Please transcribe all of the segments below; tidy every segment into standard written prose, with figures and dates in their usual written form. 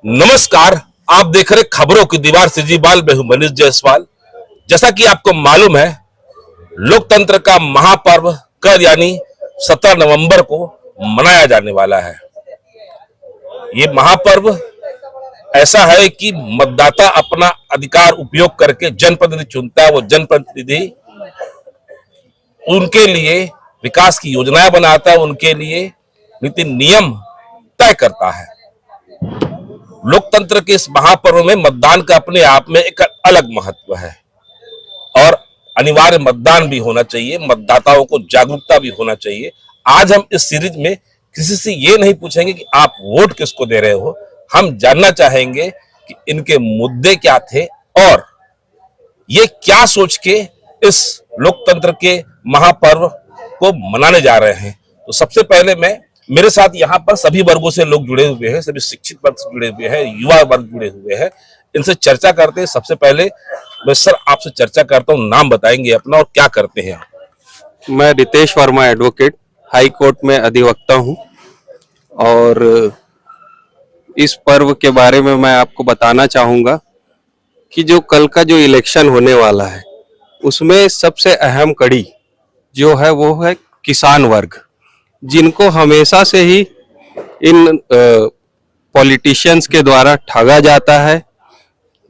नमस्कार। आप देख रहे खबरों की दीवार से जीवाल में हूं मनीष जायसवाल। जैसा कि आपको मालूम है, लोकतंत्र का महापर्व कल यानी 17 नवंबर को मनाया जाने वाला है। ये महापर्व ऐसा है कि मतदाता अपना अधिकार उपयोग करके जनप्रतिनिधि चुनता है। वो जनप्रतिनिधि उनके लिए विकास की योजनाएं बनाता है, उनके लिए नीति नियम तय करता है। लोकतंत्र के इस महापर्व में मतदान का अपने आप में एक अलग महत्व है और अनिवार्य मतदान भी होना चाहिए, मतदाताओं को जागरूकता भी होना चाहिए। आज हम इस सीरीज में किसी से ये नहीं पूछेंगे कि आप वोट किसको दे रहे हो, हम जानना चाहेंगे कि इनके मुद्दे क्या थे और ये क्या सोच के इस लोकतंत्र के महापर्व को मनाने जा रहे हैं। तो सबसे पहले मेरे साथ यहाँ पर सभी वर्गों से लोग जुड़े हुए हैं, सभी शिक्षित वर्ग से जुड़े हुए हैं, युवा वर्ग जुड़े हुए हैं। इनसे चर्चा करते हैं। सबसे पहले मैं सर आपसे चर्चा करता हूँ, नाम बताएंगे अपना और क्या करते हैं आप? मैं Ritesh Verma advocate high court में अधिवक्ता हूँ और इस पर्व के बारे में मैं आपको बताना चाहूँगा कि जो कल का जो इलेक्शन होने वाला है उसमें सबसे अहम कड़ी जो है वो है किसान वर्ग, जिनको हमेशा से ही इन पॉलिटिशियंस के द्वारा ठगा जाता है।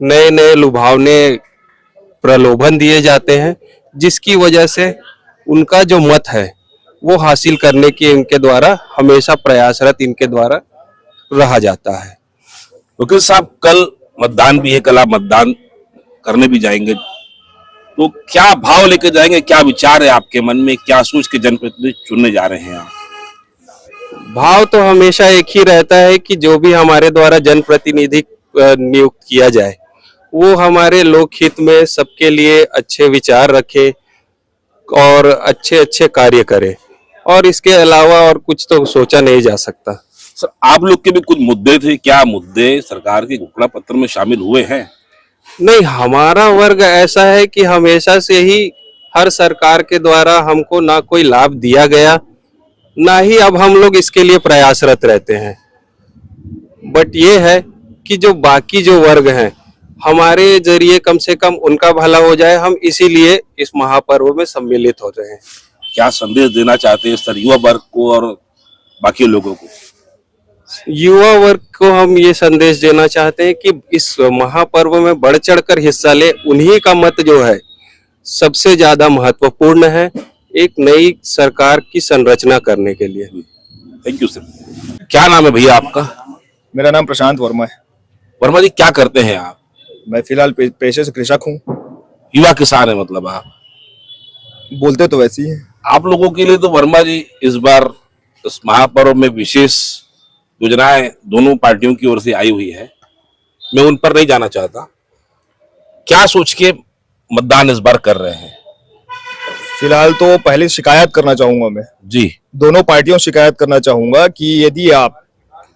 नए नए लुभावने प्रलोभन दिए जाते हैं, जिसकी वजह से उनका जो मत है वो हासिल करने की इनके द्वारा हमेशा प्रयासरत इनके द्वारा रहा जाता है। वकील साहब, कल मतदान भी है, कल आप मतदान करने भी जाएंगे, तो क्या भाव लेकर जाएंगे, क्या विचार है आपके मन में, क्या सोच के जनप्रतिनिधि चुनने जा रहे हैं आप? भाव तो हमेशा एक ही रहता है कि जो भी हमारे द्वारा जनप्रतिनिधि नियुक्त किया जाए वो हमारे लोकहित में सबके लिए अच्छे विचार रखे और अच्छे अच्छे कार्य करे, और इसके अलावा और कुछ तो सोचा नहीं जा सकता। सर, आप लोग के भी कुछ मुद्दे थे, क्या मुद्दे सरकार के घोषणा पत्र में शामिल हुए हैं? नहीं, हमारा वर्ग ऐसा है कि हमेशा से ही हर सरकार के द्वारा हमको ना कोई लाभ दिया गया, ना ही अब हम लोग इसके लिए प्रयासरत रहते हैं। बट ये है कि जो बाकी जो वर्ग हैं हमारे जरिए कम से कम उनका भला हो जाए, हम इसीलिए इस महापर्व में सम्मिलित हो रहे हैं। क्या संदेश देना चाहते हैं सर युवा वर्ग को और बाकी लोगों को? युवा वर्ग को हम ये संदेश देना चाहते हैं कि इस महापर्व में बढ़ चढ़कर हिस्सा ले। उन्हीं का मत जो है सबसे ज्यादा महत्वपूर्ण है एक नई सरकार की संरचना करने के लिए। Thank you sir. क्या नाम है भैया आपका? मेरा नाम प्रशांत वर्मा है। वर्मा जी, क्या करते हैं आप? मैं फिलहाल पेशे से कृषक हूँ। युवा किसान है मतलब आप? बोलते तो वैसे ही है। आप लोगों के लिए तो वर्मा जी इस बार इस महापर्व में विशेष योजनाएं दोनों पार्टियों की ओर से आई हुई है, मैं उन पर नहीं जाना चाहता। क्या सोच के मतदान इस बार कर रहे हैं? फिलहाल तो पहले शिकायत करना चाहूंगा मैं जी, दोनों पार्टियों से शिकायत करना चाहूंगा कि यदि आप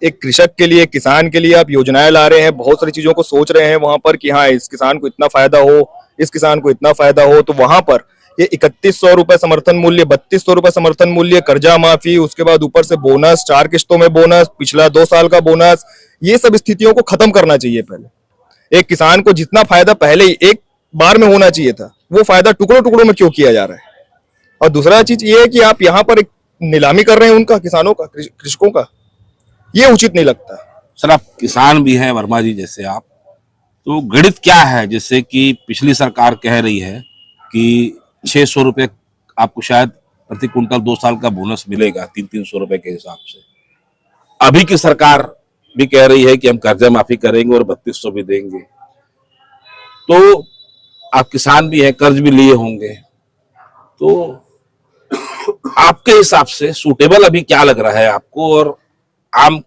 एक कृषक के लिए, किसान के लिए आप योजनाएं ला रहे हैं, बहुत सारी चीजों को सोच रहे हैं वहां पर कि हाँ इस किसान को इतना फायदा हो, इस किसान को इतना फायदा हो, तो वहां पर ये 3100 रुपए समर्थन मूल्य, 3200 रुपए समर्थन मूल्य, कर्जा माफी, उसके बाद ऊपर से बोनस, 4 किस्तों में बोनस, पिछला 2 साल का बोनस, ये सब स्थितियों को खत्म करना चाहिए। पहले एक किसान को जितना फायदा पहले ही एक बार में होना चाहिए था, वो फायदा टुकड़ों टुकड़ों में क्यों किया जा रहा है? और दूसरा चीज ये है कि आप यहाँ पर एक नीलामी कर रहे हैं उनका, किसानों का, कृषकों का, ये उचित नहीं लगता। सर आप किसान भी हैं वर्मा जी जैसे आप, तो गणित क्या है जैसे कि पिछली सरकार कह रही है कि 600 रुपए आपको शायद प्रति कुंटल 2 साल का बोनस मिलेगा 300 रुपए के हिसाब से। अभी की सरकार भी कह रही है कि हम कर्जा माफी करेंगे और 3200 भी देंगे। तो आप किसान भी हैं, कर्ज भी लिए होंगे, तो आपके हिसाब से सूटेबल अभी क्या लग रहा है आपको, और आम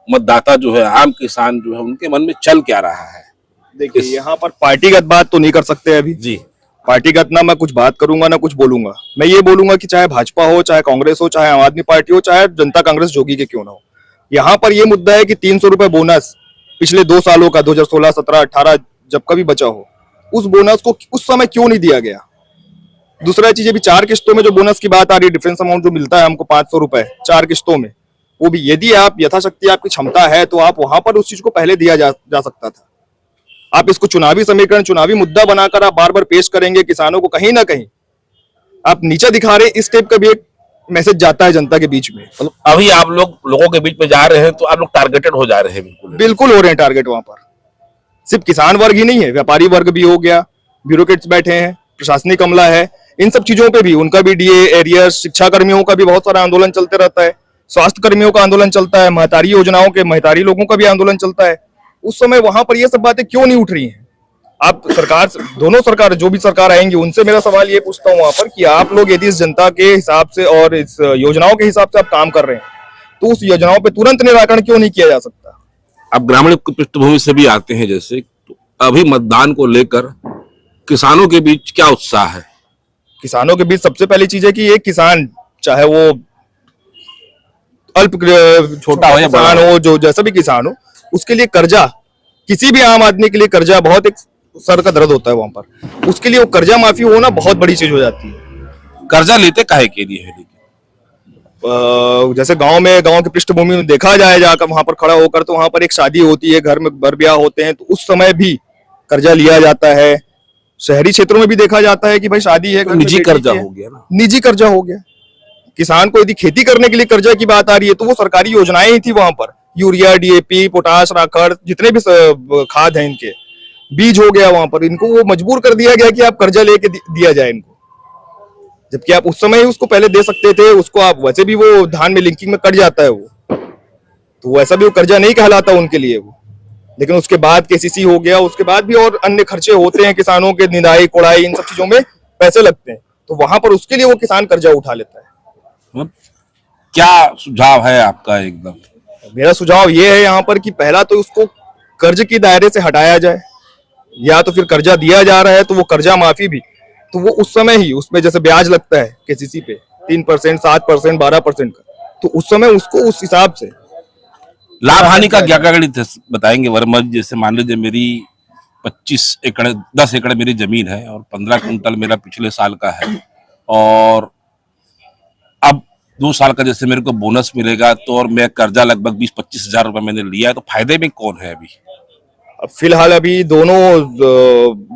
मतदाता जो है, आम किसान जो है, उनके मन में चल क्या रहा है? देखिए यहाँ पर पार्टीगत बात तो नहीं कर सकते अभी जी। पार्टीगत ना मैं कुछ बात करूंगा ना कुछ बोलूंगा। मैं ये बोलूंगा कि चाहे भाजपा हो, चाहे कांग्रेस हो, चाहे आम आदमी पार्टी हो, चाहे जनता कांग्रेस जोगी के क्यों ना हो, यहाँ पर ये मुद्दा है कि 300 रुपए बोनस पिछले 2 सालों का 2016, 17, 18 जब कभी बचा हो, उस बोनस को उस समय क्यों नहीं दिया गया? दूसरा चीज, अभी 4 किस्तों में जो बोनस की बात आ रही है, डिफरेंस अमाउंट जो मिलता है हमको 500 रुपए 4 किस्तों में, वो भी यदि आप यथाशक्ति आपकी क्षमता है तो आप वहां पर उस चीज को पहले दिया जा सकता था। आप इसको चुनावी समीकरण, चुनावी मुद्दा बनाकर आप बार बार पेश करेंगे किसानों को, कहीं ना कहीं आप नीचा दिखा रहे, इस टाइप का भी एक मैसेज जाता है जनता के बीच में। मतलब अभी आप लोगों के बीच में जा रहे हैं तो आप लोग टारगेटेड हो जा रहे हैं। बिल्कुल बिल्कुल हो रहे हैं टारगेट वहां पर। सिर्फ किसान वर्ग ही नहीं है, व्यापारी वर्ग भी हो गया, ब्यूरोक्रेट्स बैठे हैं, प्रशासनिक अमला है, इन सब चीजों पे भी उनका भी डीए एरियर्स, शिक्षा कर्मियों का भी बहुत सारा आंदोलन चलते रहता है, स्वास्थ्य कर्मियों का आंदोलन चलता है, महतारी योजनाओं के महतारी लोगों का भी आंदोलन चलता है। उस समय वहां पर ये सब बातें क्यों नहीं उठ रही हैं? आप सरकार, दोनों सरकार, जो भी सरकार आएंगी उनसे मेरा सवाल ये पूछता हूँ वहां पर कि आप लोग यदि इस जनता के हिसाब से और इस योजनाओं के हिसाब से आप काम कर रहे हैं तो उस योजनाओं पे तुरंत निराकरण क्यों नहीं किया जा सकता? आप ग्रामीण पृष्ठभूमि से भी आते हैं, जैसे तो अभी मतदान को लेकर किसानों के बीच क्या उत्साह है? किसानों के बीच सबसे पहली चीज है कि एक किसान, चाहे वो अल्प छोटा हो या बड़ा किसान हो, जो जैसा भी किसान हो, उसके लिए कर्जा, किसी भी आम आदमी के लिए कर्जा बहुत एक सर का दर्द होता है वहां पर। उसके लिए वो कर्जा माफी होना बहुत बड़ी चीज हो जाती है। कर्जा लेते काहे के लिए है? जैसे गांव की पृष्ठभूमि में देखा जाए, जाकर वहां पर खड़ा होकर, तो वहां पर एक शादी होती है, घर में बर ब्याह होते हैं, तो उस समय भी कर्जा लिया जाता है। शहरी क्षेत्रों में भी देखा जाता है कि भाई शादी है, तो निजी कर्जा हो गया ना। निजी कर्जा हो गया। किसान को यदि खेती करने के लिए कर्जा की बात आ रही है तो वो सरकारी योजनाएं ही थी वहां पर, यूरिया, डीएपी, पोटाश, राखड़, जितने भी खाद हैं, इनके बीज हो गया वहां पर, इनको वो मजबूर कर दिया गया कि आप कर्जा लेके दिया जाए इनको, जबकि आप उस समय ही उसको पहले दे सकते थे। उसको आप वैसे भी वो धान में लिंकिंग में कट जाता है वो, तो वैसा भी वो कर्जा नहीं कहलाता उनके लिए वो। लेकिन उसके बाद केसीसी हो गया, उसके बाद भी और अन्य खर्चे होते हैं किसानों के, निदाई कोड़ाई, इन सब चीजों में पैसे लगते हैं, तो वहां पर उसके लिए वो किसान कर्जा उठा लेता है। क्या सुझाव है आपका? एकदम मेरा सुझाव ये है यहाँ पर कि पहला तो उसको कर्ज के दायरे से हटाया जाए, या तो फिर कर्जा दिया जा रहा है तो वो कर्जा माफी भी, तो वो उस समय ही उसमें जैसे ब्याज लगता है केसीसी पे 3%, 7%, 12% का, तो उस समय उसको उस हिसाब से लाभ हानि का क्या गणित है बताएंगे वर्मा जी? जैसे मान लीजिए मेरी 10 एकड़ मेरी जमीन है और 15 कुंटल मेरा पिछले साल का है, और अब 2 साल का जैसे मेरे को बोनस मिलेगा, तो और मैं कर्जा लगभग 20-25 हजार रुपए मैंने लिया है, तो फायदे में कौन है अभी? फिलहाल अभी दोनों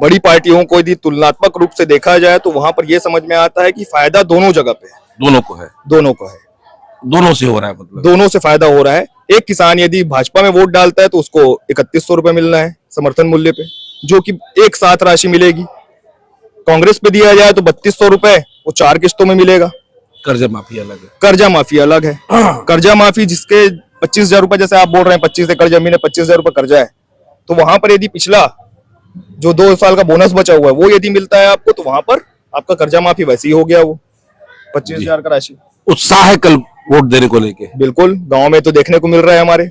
बड़ी पार्टियों को यदि तुलनात्मक रूप से देखा जाए तो वहां पर यह समझ में आता है कि फायदा दोनों जगह पे है। दोनों को है। दोनों को है, दोनों से हो रहा है, मतलब दोनों से फायदा हो रहा है। एक किसान यदि भाजपा में वोट डालता है तो उसको 3100 रुपए मिलना है समर्थन मूल्य पे, जो कि एक साथ राशि मिलेगी। कांग्रेस पे दिया जाए तो 3200 रुपए वो 4 किस्तों में मिलेगा। कर्जा माफी अलग है। कर्जा माफी अलग है। कर्जा माफी जिसके 25,000 रुपए, जैसे आप बोल रहे हैं 25 एकड़ जमीन है, 25,000 रुपए कर्जा है, तो वहां पर यदि पिछला जो 2 साल का बोनस बचा हुआ है वो यदि मिलता है आपको, तो वहां पर आपका कर्जा माफी वैसे ही हो गया, वो 25,000 का राशि। उत्साह है कल वोट देने को लेके? बिल्कुल, गांव में तो देखने को मिल रहा है, हमारे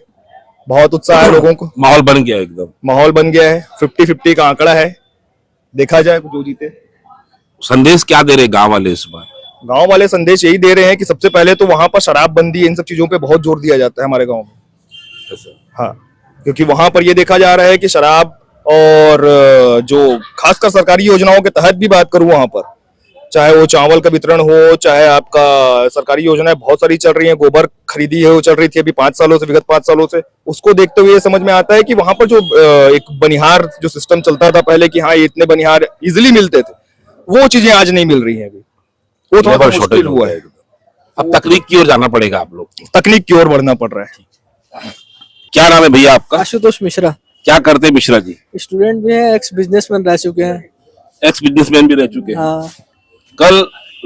बहुत उत्साह है लोगों को। माहौल बन गया, एकदम माहौल बन गया है। 50-50 का आंकड़ा है, देखा जाए जो जीते। संदेश क्या दे रहे गांव वाले इस बार? गांव वाले संदेश यही दे रहे हैं कि सबसे पहले तो वहां पर शराबबंदी, इन सब चीजों पे बहुत जोर दिया जाता है हमारे गांव में। हाँ, क्योंकि वहां पर ये देखा जा रहा है कि शराब, और जो खासकर सरकारी योजनाओं के तहत भी बात करूं, वहां पर चाहे वो चावल का वितरण हो, चाहे आपका सरकारी योजनाएं बहुत सारी चल रही हैं, गोबर खरीदी है वो चल रही थी अभी 5 सालों से, विगत 5 सालों से, उसको देखते हुए समझ में आता है कि वहां पर जो एक बनिहार जो सिस्टम चलता था पहले कि हाँ ये इतने बनिहार इजिली मिलते थे, वो चीजें आज नहीं मिल रही हैं अभी, वो थोड़ा मुश्किल हुआ है। अब तकनीक की ओर जाना पड़ेगा, आप लोग तकनीक की ओर बढ़ना पड़ रहा है। क्या नाम है भैया आपका? आशुतोष मिश्रा। क्या करते हैं मिश्रा जी? स्टूडेंट भी है, एक्स बिजनेसमैन रह चुके हैं। एक्स बिजनेसमैन भी रह चुके हैं। हाँ। कल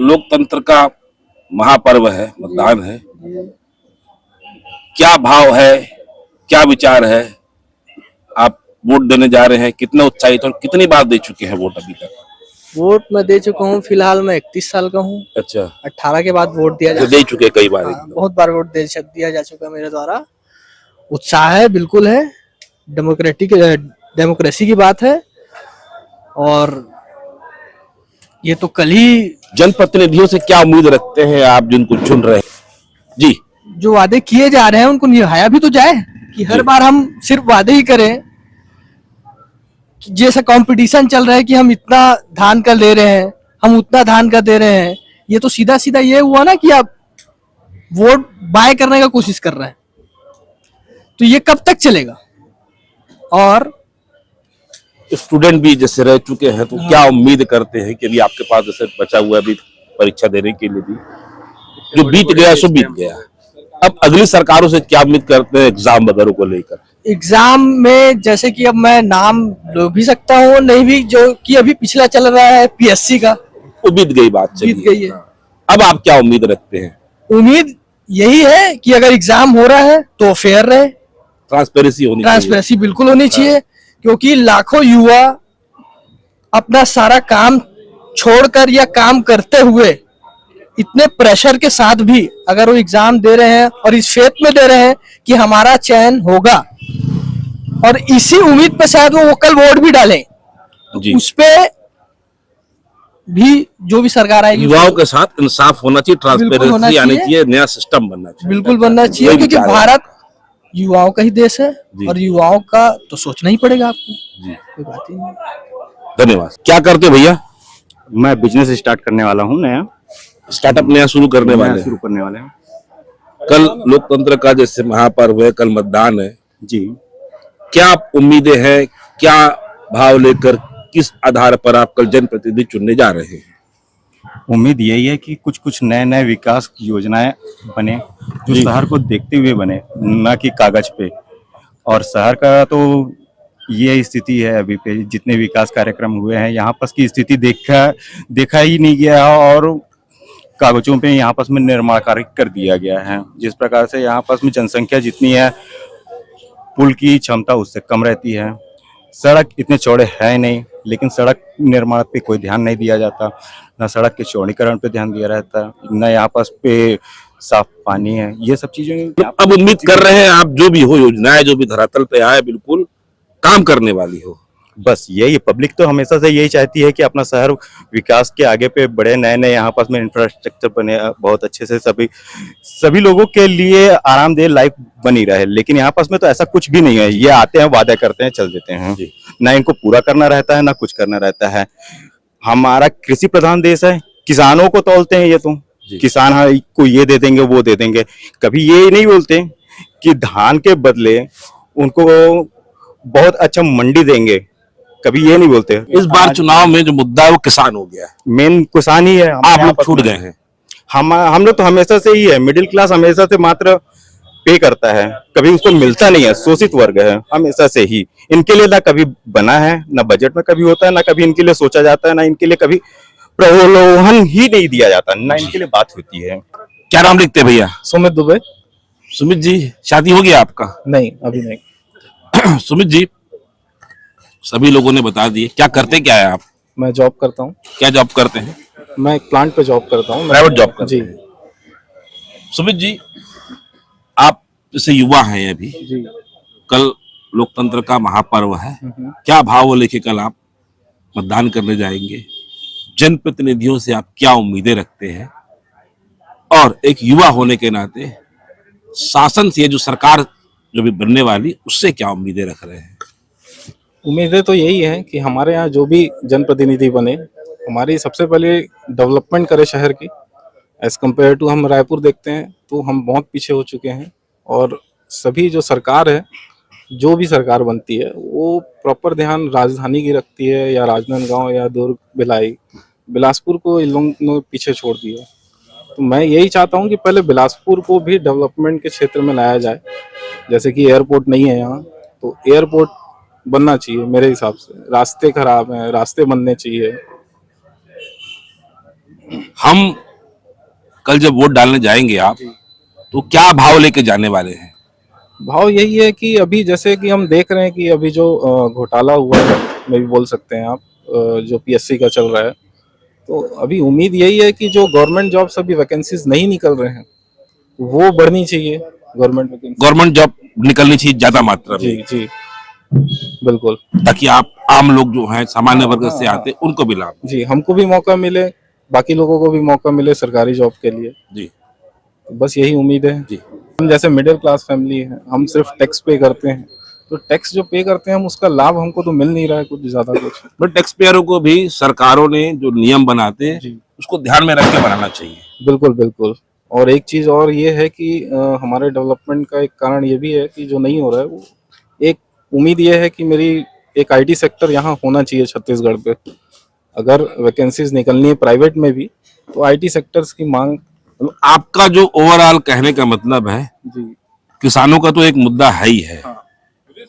लोकतंत्र का महापर्व है, मतदान है, क्या भाव है, क्या विचार है? आप वोट देने जा रहे हैं, कितना उत्साहित और कितनी बार दे चुके हैं वोट अभी तक? वोट मैं दे चुका हूँ, फिलहाल मैं 31 साल का हूँ। अच्छा। 18 के बाद वोट दिया दे चुके कई बार? बहुत बार वोट दिया जा चुका मेरे द्वारा। उत्साह है, बिल्कुल है, डेमोक्रेसी की बात है, और ये तो कल ही जनप्रतिनिधियों से क्या उम्मीद रखते हैं आप जिनको चुन रहे हैं? जी, जो वादे किए जा रहे हैं उनको निभाया भी तो जाए, कि हर बार हम सिर्फ वादे ही करें। जैसा कंपटीशन चल रहा है कि हम इतना धान का ले रहे हैं, हम उतना धान का दे रहे हैं, ये तो सीधा सीधा ये हुआ ना कि आप वोट बाय करने का कोशिश कर रहा है। तो ये कब तक चलेगा? और स्टूडेंट भी जैसे रह चुके हैं तो क्या उम्मीद करते हैं कि अभी आपके पास जैसे बचा हुआ है अभी परीक्षा देने के लिए भी, जो बीत गया सो बीत गया, अब अगली सरकारों से क्या उम्मीद करते हैं एग्जाम वगैरह को लेकर? एग्जाम में जैसे कि अब मैं नाम ले भी सकता हूँ, नहीं भी, जो कि अभी पिछला चल रहा है पीएससी का, वो बीत गई बात, बीत चलिए। गई है। अब आप क्या उम्मीद रखते हैं? उम्मीद यही है कि अगर एग्जाम हो रहा है तो फेयर रहे, ट्रांसपेरेंसी होनी चाहिए। ट्रांसपेरेंसी बिल्कुल होनी चाहिए, क्योंकि लाखों युवा अपना सारा काम छोड़कर या काम करते हुए इतने प्रेशर के साथ भी अगर वो एग्जाम दे रहे हैं और इस फेथ में दे रहे हैं कि हमारा चयन होगा, और इसी उम्मीद पे शायद वो कल वोट भी डालें, जी। उस पे भी जो भी सरकार आएगी युवाओं के साथ इंसाफ होना चाहिए, बिल्कुल होना ट्रांसपेरेंसी आनी चाहिए। चाहिए, नया सिस्टम बनना चाहिए। बिल्कुल बनना चाहिए, वही क्योंकि विचार है। भारत युवाओं का ही देश है जी। और युवाओं का तो सोचना ही पड़ेगा आपको, जी, कोई बात ही नहीं। धन्यवाद। क्या करते हो भैया? मैं बिजनेस स्टार्ट करने वाला हूँ, नया स्टार्टअप नया शुरू करने वाले हैं। शुरू करने वाले हैं। कल लोकतंत्र का जैसे महापर्व है, कल मतदान है, जी, क्या उम्मीदें हैं, क्या भाव लेकर, किस आधार पर आप कल जनप्रतिनिधि चुनने जा रहे हैं? उम्मीद यही है कि कुछ कुछ नए नए विकास की योजनाएं बने जो जी। शहर को देखते हुए बने, न कि कागज पे। और शहर का तो ये स्थिति है अभी पे, जितने विकास कार्यक्रम हुए हैं यहाँ पर की स्थिति देखा ही नहीं गया, और कागजों पे यहाँ पर में निर्माण कार्य कर दिया गया है। जिस प्रकार से यहाँ पर में जनसंख्या जितनी है, पुल की क्षमता उससे कम रहती है। सड़क इतने चौड़े है नहीं, लेकिन सड़क निर्माण पे कोई ध्यान नहीं दिया जाता, न सड़क के चौड़ीकरण पे ध्यान दिया रहता, न यहाँ पास पे साफ पानी है। ये सब चीजें तो अब उम्मीद कर रहे हैं आप जो भी हो, योजनाएं जो भी धरातल पे आए बिल्कुल काम करने वाली हो। बस यही पब्लिक तो हमेशा से यही चाहती है कि अपना शहर विकास के आगे पे बढ़े, नए नए यहाँ पास में इंफ्रास्ट्रक्चर बने, बहुत अच्छे से सभी लोगों के लिए आरामदेह लाइफ बनी रहे। लेकिन यहाँ पास में तो ऐसा कुछ भी नहीं है। ये आते हैं, वादा करते हैं, चल देते हैं, ना इनको पूरा करना रहता है, ना कुछ करना रहता है। हमारा कृषि प्रधान देश है, किसानों को तौलते हैं ये तो, किसान हाँ को ये दे देंगे वो दे देंगे, कभी ये नहीं बोलते कि धान के बदले उनको बहुत अच्छा मंडी देंगे, कभी ये नहीं बोलते। इस बार चुनाव में जो मुद्दा है वो किसान हो गया है, मेन किसान ही है। आप लोग छूट गए हैं। हम लोग तो हमेशा से ही है, मिडिल क्लास हमेशा से मात्र पे करता है, कभी उसको मिलता नहीं है, शोषित वर्ग है हमेशा से ही। इनके लिए ना कभी बना है, ना बजट में कभी होता है, ना कभी इनके लिए सोचा जाता है, ना इनके लिए कभी प्रलोभन ही नहीं दिया जाता, ना इनके लिए बात होती है। क्या नाम लिखते हैं भैया? सुमित दुबे। सुमित जी, शादी हो गया आपका? नहीं, अभी नहीं। सुमित जी, सभी लोगों ने बता दिए, क्या करते क्या है आप? मैं जॉब करता हूँ। क्या जॉब करते हैं? मैं एक प्लांट पे जॉब करता हूँ। प्राइवेट जॉब करते जी हैं। सुमित जी, आप जैसे युवा हैं अभी, जी। कल लोकतंत्र का महापर्व है, क्या भाव लेके कल आप मतदान करने जाएंगे? जनप्रतिनिधियों से आप क्या उम्मीदें रखते हैं? और एक युवा होने के नाते शासन से, जो सरकार जो भी बनने वाली, उससे क्या उम्मीदें रख रहे हैं? उम्मीदें तो यही है कि हमारे यहाँ जो भी जनप्रतिनिधि बने, हमारी सबसे पहले डेवलपमेंट करे शहर की। एज कम्पेयर टू हम रायपुर देखते हैं तो हम बहुत पीछे हो चुके हैं, और सभी जो सरकार है, जो भी सरकार बनती है, वो प्रॉपर ध्यान राजधानी की रखती है, या राजनांदगांव या दुर्ग, भिलाई, बिलासपुर को इन लोगों ने पीछे छोड़ दिया। तो मैं यही चाहता हूँ कि पहले बिलासपुर को भी डेवलपमेंट के क्षेत्र में लाया जाए। जैसे कि एयरपोर्ट नहीं है यहाँ, तो एयरपोर्ट बनना चाहिए मेरे हिसाब से। रास्ते खराब हैं, रास्ते बनने चाहिए। हम कल जब वोट डालने जाएंगे आप, तो क्या भाव लेके जाने वाले हैं? भाव यही है कि अभी जैसे कि हम देख रहे हैं कि अभी जो घोटाला हुआ है, मैं भी बोल सकते हैं आप, जो पीएससी का चल रहा है, तो अभी उम्मीद यही है कि जो गवर्नमेंट जॉब्स अभी वैकेंसीज नहीं निकल रहे हैं, वो बढ़नी चाहिए। गवर्नमेंट जॉब निकलनी चाहिए ज्यादा मात्रा में। जी जी बिल्कुल, ताकि आप आम लोग जो हैं, सामान्य वर्ग से आते, उनको भी लाभ। जी, हमको भी मौका मिले, बाकी लोगों को भी मौका मिले सरकारी जॉब के लिए। जी, बस यही उम्मीद है। जी। हम जैसे मिडिल क्लास फैमिली है, हम सिर्फ टैक्स पे करते हैं, तो टैक्स जो पे करते हैं हम, उसका लाभ हमको तो मिल नहीं रहा है कुछ ज्यादा कुछ। बट टैक्स पेयरों को भी सरकारों ने जो नियम बनाते हैं, जी उसको ध्यान में रख के बनाना चाहिए। बिल्कुल बिल्कुल। और एक चीज और ये है कि हमारे डेवलपमेंट का एक कारण ये भी है कि जो नहीं हो रहा है वो, एक उम्मीद ये है कि मेरी एक आईटी सेक्टर यहाँ होना चाहिए छत्तीसगढ़ पे। अगर वैकेंसीज निकलनी है प्राइवेट में भी तो आईटी सेक्टर्स की मांग। आपका जो ओवरऑल कहने का मतलब है, जी किसानों का तो एक मुद्दा है ही है,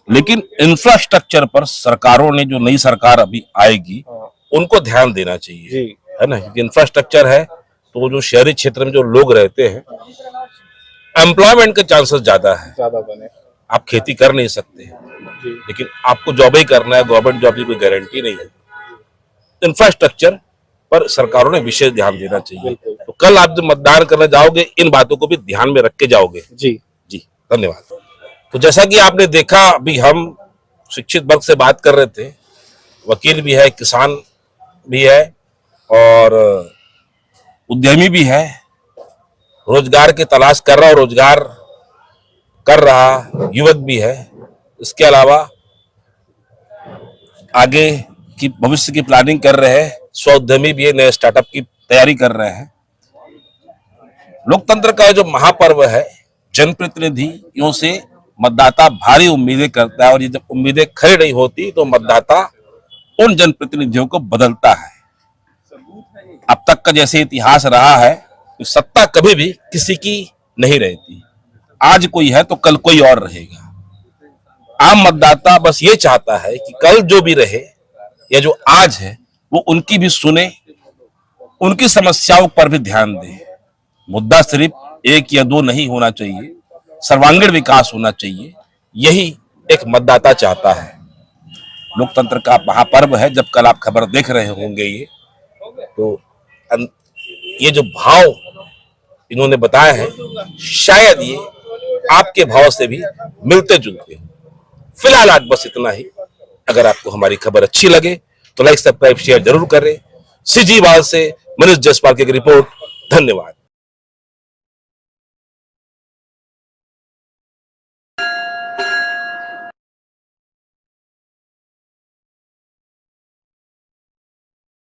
लेकिन इंफ्रास्ट्रक्चर पर सरकारों ने, जो नई सरकार अभी आएगी, उनको ध्यान देना चाहिए, जी है ना। इंफ्रास्ट्रक्चर है तो जो शहरी क्षेत्र में जो लोग रहते हैं, एम्प्लॉयमेंट के चांसेस ज्यादा है। ज्यादा बने। आप खेती कर नहीं सकते, लेकिन आपको जॉब ही करना है, गवर्नमेंट जॉब की कोई गारंटी नहीं है। इंफ्रास्ट्रक्चर पर सरकारों ने विशेष ध्यान देना चाहिए। तो कल आप जब मतदान करने जाओगे, इन बातों को भी ध्यान में रख के जाओगे। जी जी, धन्यवाद। तो जैसा कि आपने देखा, अभी हम शिक्षित वर्ग से बात कर रहे थे, वकील भी है, किसान भी है और उद्यमी भी है, रोजगार की तलाश कर रहा और रोजगार कर रहा युवक भी है। इसके अलावा आगे की भविष्य की प्लानिंग कर रहे हैं, स्व उद्यमी भी है, नए स्टार्टअप की तैयारी कर रहे हैं। लोकतंत्र का जो महापर्व है, जनप्रतिनिधियों से मतदाता भारी उम्मीदें करता है, और ये जब उम्मीदें खरी नहीं होती तो मतदाता उन जनप्रतिनिधियों को बदलता है। अब तक का जैसे इतिहास रहा है कि सत्ता कभी भी किसी की नहीं रहती, आज कोई है तो कल कोई और रहेगा। आम मतदाता बस ये चाहता है कि कल जो भी रहे या जो आज है वो उनकी भी सुने, उनकी समस्याओं पर भी ध्यान दे। मुद्दा सिर्फ एक या दो नहीं होना चाहिए, सर्वांगीण विकास होना चाहिए, यही एक मतदाता चाहता है। लोकतंत्र का महापर्व है। जब कल आप खबर देख रहे होंगे ये, तो ये जो भाव इन्होंने बताए हैं, शायद ये आपके भाव से भी मिलते जुलते हो। फिलहाल आज बस इतना ही। अगर आपको हमारी खबर अच्छी लगे तो लाइक, सब्सक्राइब, शेयर जरूर करें। सीजीवाल से मनीष जसपाल की रिपोर्ट। धन्यवाद।